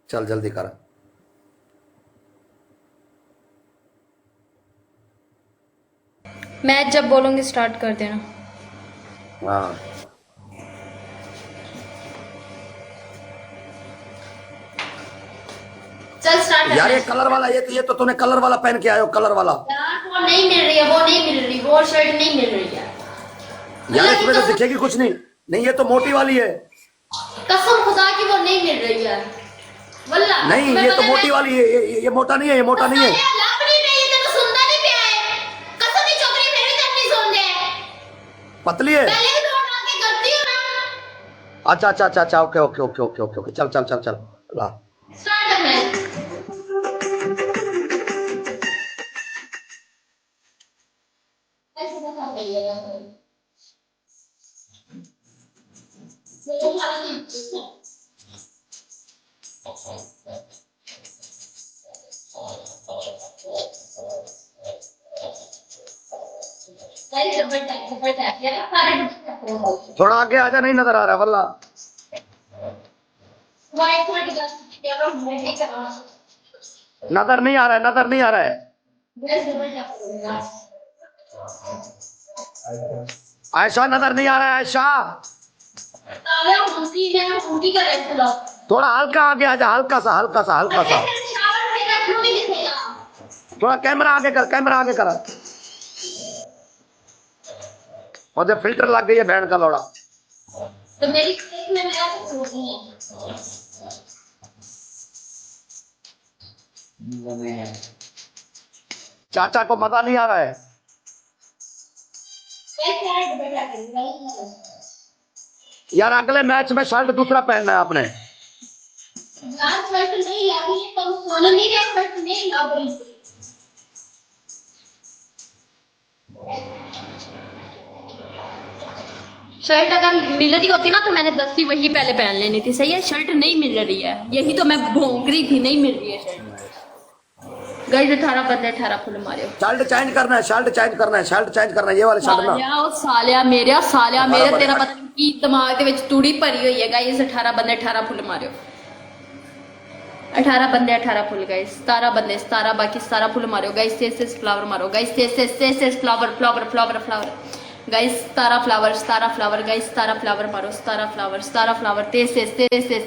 चल जल्दी कर। मैं जब बोलूंगी स्टार्ट कर देना। हाँ चल स्टार्ट यार, करना ये है। कलर वाला, ये तो तूने कलर वाला पहन के आयो, कलर वाला। यार वो नहीं मिल रही है, वो नहीं मिल रही, वो शर्ट नहीं मिल रही है। यार अल्लाह की इसमें तो कसम, दिखेगी कुछ नहीं। नहीं, ये तो मोटी वाली है। कसम खुदा की वो नहीं मिल रही है। वल्ला नहीं, तुम्हें ये तो पता है मोटी वाली है। ये मोटा नहीं है, ये मोटा नहीं है। साले लाभ नहीं रही है, तेरे सुनता नहीं पिया है। कसम ही चौकरी फिर भी तक नहीं सुन दे। पतली है। पहले भी तो उठा के करती हूँ ना। अच्छा अच्छा अच्छा अच्छा, okay okay okay okay okay okay, चल चल चल चल ला। स्टार्ट करना है। ऐसे बता रही है यार। थोड़ा आगे आजा, नहीं नजर आ रहा वल्ला। नजर नहीं आ रहा है, नजर नहीं आ रहा है। आयशा नजर नहीं आ रहा है, आयशा। थोड़ा हल्का आगे आजा, हल्का सा हल्का सा हल्का सा। थोड़ा कैमरा आगे कर, कैमरा आगे कर। और जब फिल्टर लग गई है बैंड का लौड़ा। तो मेरी केक में मेरा कुछ नहीं है। चाचा को मजा नहीं आ रहा है। यार अगले मैच में शर्ट दूसरा पहनना है आपने। शर्ट अगर मिल रही होती ना तो मैंने 10 ही वही पहले पहन लेनी थी। सही है, शर्ट नहीं मिल रही है, यही तो मैं भोंक रही थी, नहीं मिल रही है शर्ट। गाइस 18 बंदे 18 फुल मारे। शर्ट चेंज करना है, शर्ट चेंज करना है, शर्ट चेंज करना है, ये वाले शर्ट ना। सालिया ओ सालिया मेरा सालिया मेरे, बराबर है, तेरा हट। पता नहीं की दिमाग ਦੇ ਵਿੱਚ ਤੂੜੀ ਭਰੀ ਹੋਈ है। गाइस 18 बंदे 18 फुल मारियो। 18 बंदे 18 फुल गाइस, 17 बंदे 17, बाकी 17 फुल मारो गाइस। 33 फ्लावर मारो guys, 33 flower flower flower flower guys. 17 flower 17 flower guys, 17 flower मारो, 17 फ्लावर 17 फ्लावर 33 33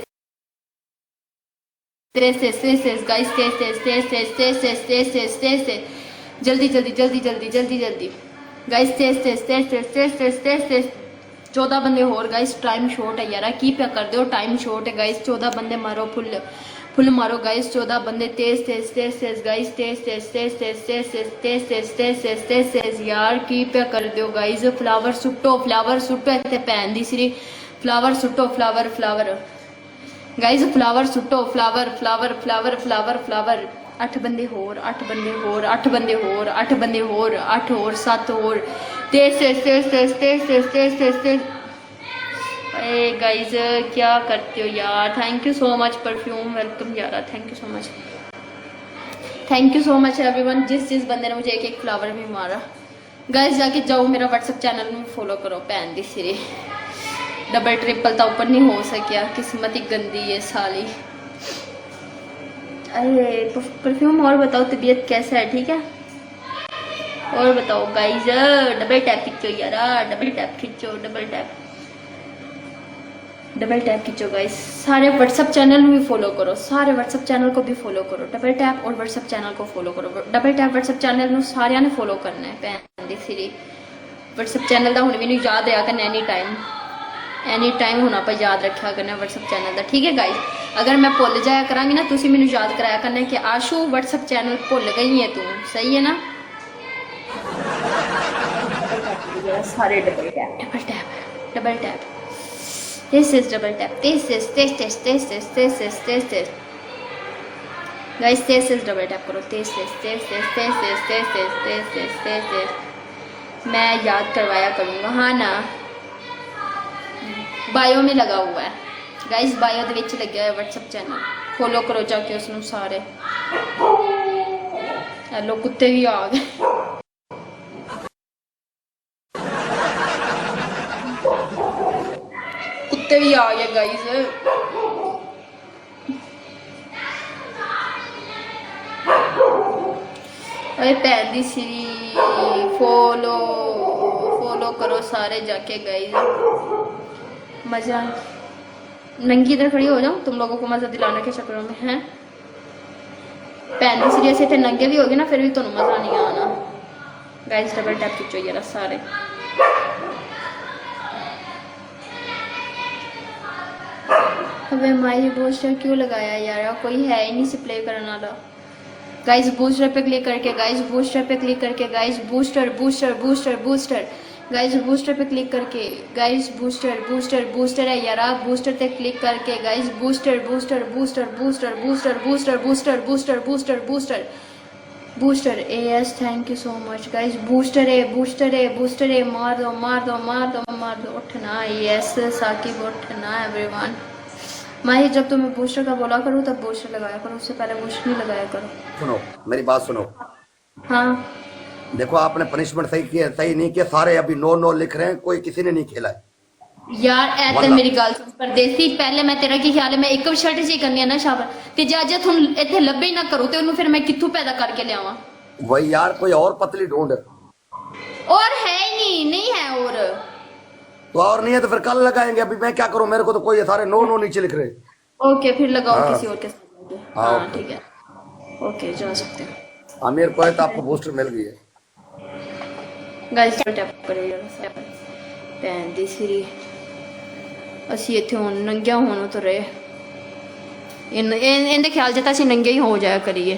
33 33 गाइस, 33 33 33 33 33। जल्दी जल्दी जल्दी जल्दी जल्दी जल्दी गाइस, 33 33 33 33। 14 बंदे होर गाइस, टाइम शॉर्ट है यार, की पे कर दो, टाइम शॉर्ट है गाइस। 14 बंदे मारो, फुल फुल मारो गाइस। 14 बंदे, तेज तेज तेज तेज गाइस, तेज तेज तेज तेज तेज तेज तेज तेज तेज तेज तेज तेज यार, की पे कर दो गाइस। फ्लावर सुट्टो, फ्लावर सुट्टो, इतने पैन दी सिरी फ्लावर सुट्टो, फ्लावर फ्लावर गाइस, फ्लावर सुट्टो, flower flower flower flower flower. 8 बंदे होर, 8 बंदे होर, 8 बंदे होर, 8 बंदे होर, 8 और 7 और। तेज तेज तेज तेज तेज तेज तेज तेज तेज। अरे गाइस क्या करते हो यार। Thank you so much perfume, welcome यारा, thank you so much, thank you so much everyone. जिस बंदे ने मुझे एक एक फ्लावर भी मारा। गाइस जाके जाओ मेरा व्हाट्सएप चैनल में फॉलो करो, भैन दी सिरे डबल ट्रिपल तो ऊपर नहीं हो सकिया, किस्मत ही गंदी है साली। अरे परफ्यूम और बताओ, तबीयत कैसा है, ठीक है? और बताओ गाइस, डबल टैप खींचो यार, डबल टैप खींचो, डबल टैप खींचो गाइस। सारे व्हाट्सएप चैनल में भी फॉलो करो, सारे व्हाट्सएप चैनल को भी फॉलो करो। डबल टैप और व्हाट्सएप चैनल को फॉलो करो। डबल टैप व्हाट्सएप चैनल में सारिया ने फॉलो करना है, भैन दी सिरी। व्हाट्सएप चैनल का हुण मैनूं याद आया करना, एनी टाइम होना पर याद रखा करना व्हाट्सएप चैनल का, ठीक है गाइस? अगर मैं भुल जाया करांगी ना, तुसी मैनूं याद कराया करना कि आशू व्हाट्सएप चैनल भुल गई है तू, सही है ना? सारे double tap double tap double tap, this is double tap, this is guys, this is double tap करो, दिस मैं याद करवाया करूँगा, हाँ ना? बायो में लगा हुआ है गाइस, बायो दे विच लग्या है व्हाट्सएप चैनल, फॉलो करो जाके उसनू सारे। हेलो कुत्ते भी आ गए, कुत्ते भी आ गए गाइस। अरे भैन दी सीरी फॉलो करो सारे जाके गाइस। मजा नंगी इधर खड़ी हो जाऊं तुम लोगों को मजा दिलाने के चक्करों में हैं। भैन दी सीरी ऐसे थे नंगे भी होगे ना फिर भी तुम्हें मजा नहीं आना। गाइस डबल टैप खिंचो जरा सारे। अबे माई बूस्टर क्यों लगाया यार, कोई है ही नहीं से प्ले करने वाला। गाइस बूस्टर पे क्लिक करके, गाइस बूस्टर पे क्लिक करके, guys booster booster booster booster, guys booster पे क्लिक करके, गाइस बूस्टर बूस्टर बूस्टर है यार, आप बूस्टर पे क्लिक करके guys booster booster booster booster booster booster booster booster booster booster booster S thank you so much guys. Booster है booster है booster है, मार दो मार दो मार दो मार दो। उठना यस साकिब उठना एवरीवन। माही जब तुम्हें बूस्टर का बोला करूँ तब बूस्टर लगाया करो, उससे पहले बूस्टर नहीं लगाया करो। सुनो मेरी बात सुनो। हाँ देखो आपने पनिशमेंट सही किया सही नहीं किया, सारे अभी 9-9 लिख रहे हैं, कोई किसी ने नहीं खेला है। यार ऐसे मेरी गल सुन परदेसी, पहले मैं तेरा की ख्याल है मैं एक शर्ट जी करनी है ना शाबाश ते जे अज तुम इतने लब्बे ही ना करो तो उन्हें फिर मैं कित्थों पैदा करके लियावा। वही यार कोई और पतली ढूंढ। और है ही नहीं है और नहीं है तो फिर कल लगाएंगे, अभी मैं क्या करूं, मेरे को तो कोई सारे 9-9 नीचे लिख रहे। ओके फिर लगाओ हाँ। किसी और के साथ। हाँ, हाँ ओके। ठीक है ओके जा सकते हैं। आमिर को है तो आपको बूस्टर मिल गई है। गाइस टैप करो यार भैन दी सीरी। ਅਸੀਂ ਇੱਥੇ ਹੁਣ ਨੰਗਿਆ ਹੋਣ ਤੋਂ ਰਹੇ ਇਨ ਇਹਦੇ ਖਿਆਲ 'ਚ ਤਾਂ ਅਸੀਂ ਨੰਗੇ ਹੀ ਹੋ ਜਾਇਆ ਕਰੀਏ।